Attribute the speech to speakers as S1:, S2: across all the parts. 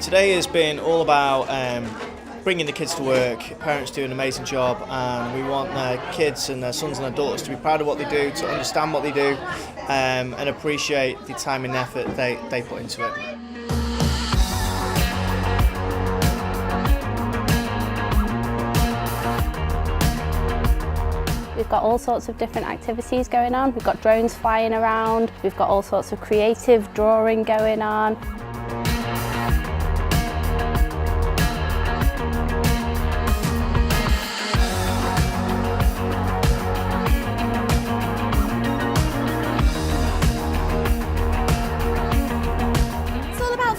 S1: Today has been all about bringing the kids to work. Parents do an amazing job, and we want their kids and their sons and their daughters to be proud of what they do, to understand what they do, and appreciate the time and effort they put into it.
S2: We've got all sorts of different activities going on. We've got drones flying around, we've got all sorts of creative drawing going on.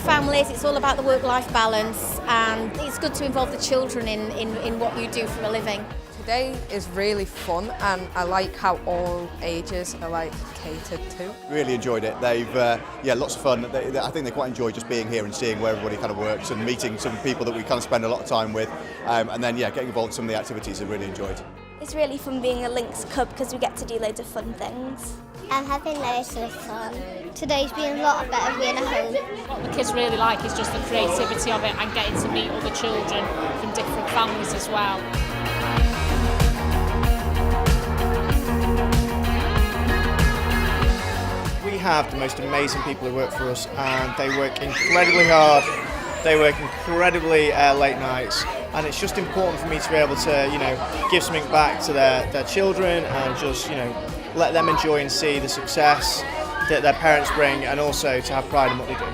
S3: Families, it's all about the work-life balance, and it's good to involve the children in what you do for a living.
S4: Today is really fun, and I like how all ages are catered to.
S5: Really enjoyed it. They've lots of fun. I think they quite enjoy just being here and seeing where everybody kind of works and meeting some people that we kind of spend a lot of time with, and then getting involved in some of the activities I really enjoyed.
S6: It's really fun being a Lynx Cub because we get to do loads of fun things.
S7: I'm having loads of fun. Today's been a lot better being at home.
S8: What the kids really like is just the creativity of it and getting to meet other children from different families as well.
S1: We have the most amazing people who work for us, and they work incredibly hard. They work incredibly late nights, and it's just important for me to be able to, give something back to their children and just, let them enjoy and see the success that their parents bring, and also to have pride in what they do.